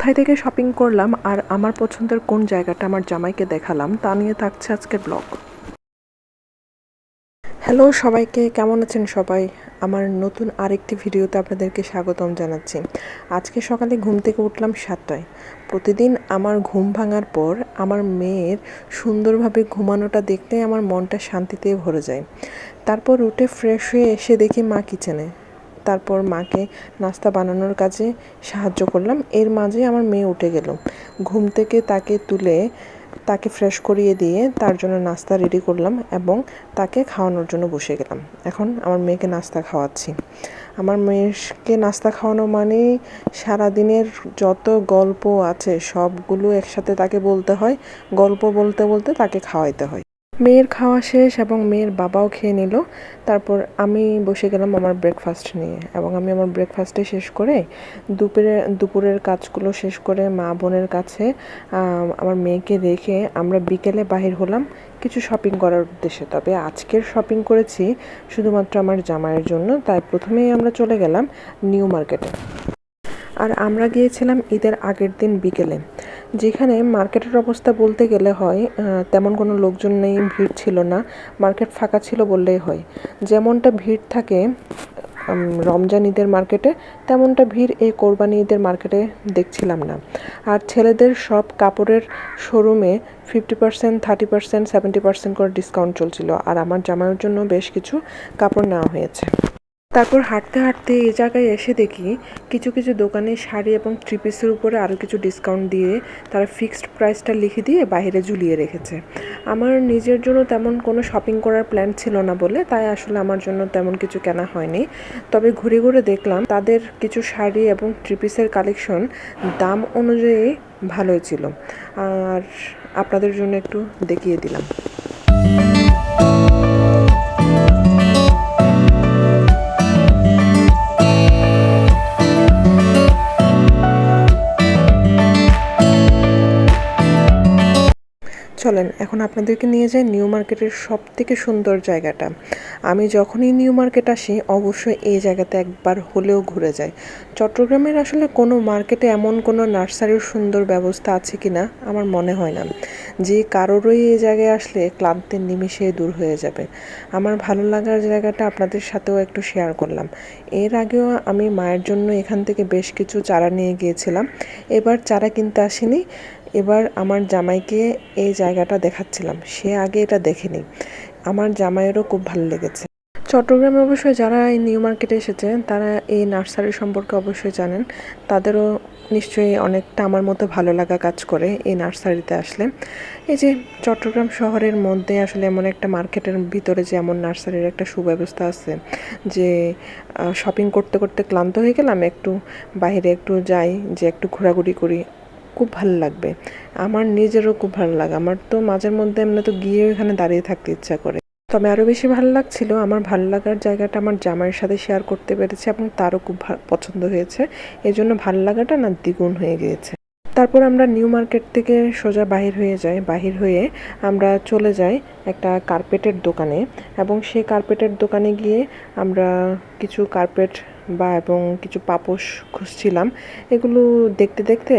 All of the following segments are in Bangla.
কোথায় থেকে শপিং করলাম আর আমার পছন্দের কোন জায়গাটা আমার জামাইকে দেখালাম তা নিয়ে থাকছে আজকের ব্লগ। হ্যালো সবাইকে, কেমন আছেন সবাই? আমার নতুন আরেকটি ভিডিওতে আপনাদেরকে স্বাগতম জানাচ্ছি। আজকে সকালে ঘুম থেকে উঠলাম 7টায়। প্রতিদিন আমার ঘুম ভাঙার পর আমার মেয়ের সুন্দরভাবে ঘুমানোটা দেখলে আমার মনটা শান্তিতে ভরে যায়। তারপর উঠে ফ্রেশ হয়ে এসে দেখি মা কিচেনে। তারপর মাকে নাস্তা বানানোর কাজে সাহায্য করলাম। এর মাঝে আমার মেয়ে উঠে গেল। ঘুম থেকে তাকে তুলে তাকে ফ্রেশ করিয়ে দিয়ে তার জন্য নাস্তা রেডি করলাম এবং তাকে খাওয়ানোর জন্য বসে গেলাম। এখন আমার মেয়েকে নাস্তা খাওয়াচ্ছি। আমার মেয়েকে নাস্তা খাওয়ানো মানেই সারাদিনের যত গল্প আছে সবগুলো একসাথে তাকে বলতে হয়। গল্প বলতে বলতে তাকে খাওয়াইতে হয়। মেয়ের খাওয়া শেষ এবং মেয়ের বাবাও খেয়ে নিল। তারপর আমি বসে গেলাম আমার ব্রেকফাস্ট নিয়ে এবং আমি আমার ব্রেকফাস্টে শেষ করে দুপুরের কাজগুলো শেষ করে মা বোনের কাছে আমার মেয়েকে রেখে আমরা বিকেলে বাহির হলাম কিছু শপিং করার উদ্দেশ্যে। তবে আজকের শপিং করেছি শুধুমাত্র আমার জামাইয়ের জন্য। তাই প্রথমেই আমরা চলে গেলাম নিউ মার্কেটে। আর আমরা গিয়েছিলাম ঈদের আগের দিন বিকেলে, যেখানে মার্কেটের অবস্থা বলতে গেলে হয় তেমন কোনো লোকজন নেই, ভিড় ছিল না, মার্কেট ফাঁকা ছিল বললেই হয়। যেমনটা ভিড় থাকে রমজান ঈদের মার্কেটে, তেমনটা ভিড় এই কোরবানি ঈদের মার্কেটে দেখছিলাম না। আর ছেলেদের সব কাপড়ের শোরুমে 50%, 30%, 70% করে ডিসকাউন্ট চলছিল। আর আমার জামাইয়ের জন্য বেশ কিছু কাপড় নেওয়া হয়েছে। তারপর হাঁটতে হাঁটতে এই জায়গায় এসে দেখি কিছু কিছু দোকানে শাড়ি এবং থ্রি পিসের উপরে আরও কিছু ডিসকাউন্ট দিয়ে তারা ফিক্সড প্রাইসটা লিখে দিয়ে বাইরে ঝুলিয়ে রেখেছে। আমার নিজের জন্য তেমন কোনো শপিং করার প্ল্যান ছিল না বলে তাই আসলে আমার জন্য তেমন কিছু কেনা হয়নি। তবে ঘুরে ঘুরে দেখলাম তাদের কিছু শাড়ি এবং থ্রি পিসের কালেকশন দাম অনুযায়ী ভালোই ছিল। আর আপনাদের জন্য একটু দেখিয়ে দিলাম। চলেন এখন আপনাদেরকে নিয়ে যাই নিউ মার্কেটের সব থেকে সুন্দর জায়গাটা। আমি যখনই নিউ মার্কেট আসি অবশ্যই এই জায়গাতে একবার হলেও ঘুরে যাই। চট্টগ্রামের আসলে কোনো মার্কেটে এমন কোনো নার্সারির সুন্দর ব্যবস্থা আছে কি না আমার মনে হয় না। যে কারোরই এই জায়গায় আসলে ক্লান্তির নিমিষে দূর হয়ে যাবে। আমার ভালো লাগার জায়গাটা আপনাদের সাথেও একটু শেয়ার করলাম। এর আগেও আমি মায়ের জন্য এখান থেকে বেশ কিছু চারা নিয়ে গিয়েছিলাম। এবার চারা কিনতে আসিনি, এবার আমার জামাইকে এই জায়গাটা দেখাচ্ছিলাম। সে আগে এটা দেখেনি। আমার জামাইয়েরও খুব ভালো লেগেছে। চট্টগ্রামে অবশ্যই যারা এই নিউ মার্কেটে এসেছে তারা এই নার্সারি সম্পর্কে অবশ্যই জানেন। তাদেরও নিশ্চয়ই অনেকটা আমার মতো ভালো লাগা কাজ করে এই নার্সারিতে আসলে। এই যে চট্টগ্রাম শহরের মধ্যে আসলে এমন একটা মার্কেটের ভিতরে যে এমন নার্সারির একটা সুব্যবস্থা আছে যে শপিং করতে করতে ক্লান্ত হয়ে গেলাম, একটু বাইরে একটু যাই, যে একটু ঘোরাঘুরি করি, খুব ভালো লাগবে। আমার নিজেরও খুব ভালো লাগে। আমার তো মাঝের মধ্যে এমনি তো গিয়ে এখানে দাঁড়িয়ে থাকতে ইচ্ছা করে। তবে আরও বেশি ভালো লাগছিল আমার ভালো লাগার জায়গাটা আমার জামাইয়ের সাথে শেয়ার করতে পেরেছি এবং তারও খুব পছন্দ হয়েছে। এই জন্য ভালো লাগাটা না দ্বিগুণ হয়ে গিয়েছে। তারপর আমরা নিউ মার্কেট থেকে সোজা বাহির হয়ে যাই। বাহির হয়ে আমরা চলে যাই একটা কার্পেটের দোকানে এবং সেই কার্পেটের দোকানে গিয়ে আমরা কিছু কার্পেট এবং কিছু পাপোশ খুঁজছিলাম। এগুলো দেখতে দেখতে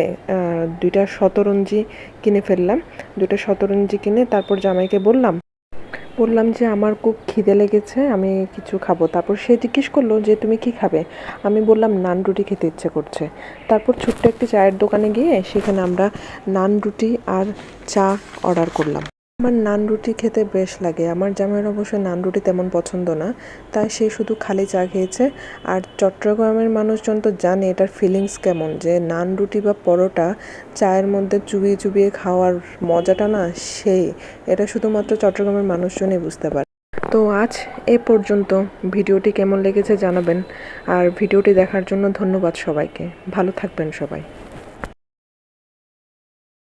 দুইটা শতরঞ্জি কিনে ফেললাম। দুইটা শতরঞ্জি কিনে তারপর জামাইকে বললাম যে আমার খুব খিদে লেগেছে, আমি কিছু খাবো। তারপর সে জিজ্ঞেস করলো যে তুমি কি খাবে? আমি বললাম নান রুটি খেতে ইচ্ছে করছে। তারপর ছোট্ট একটি চায়ের দোকানে গিয়ে সেখানে আমরা নান রুটি আর চা অর্ডার করলাম। আমার নান রুটি খেতে বেশ লাগে। আমার জামাইয়ের অবশ্য নান রুটি তেমন পছন্দ না, তাই সে শুধু খালি চা খেয়েছে। আর চট্টগ্রামের মানুষজন তো জানে এটার ফিলিংস কেমন, যে নান রুটি বা পরোটা চায়ের মধ্যে চুবিয়ে চুবিয়ে খাওয়ার মজাটা না সেই, এটা শুধুমাত্র চট্টগ্রামের মানুষজনই বুঝতে পারে। তো আজ এ পর্যন্ত। ভিডিওটি কেমন লেগেছে জানাবেন। আর ভিডিওটি দেখার জন্য ধন্যবাদ সবাইকে। ভালো থাকবেন সবাই।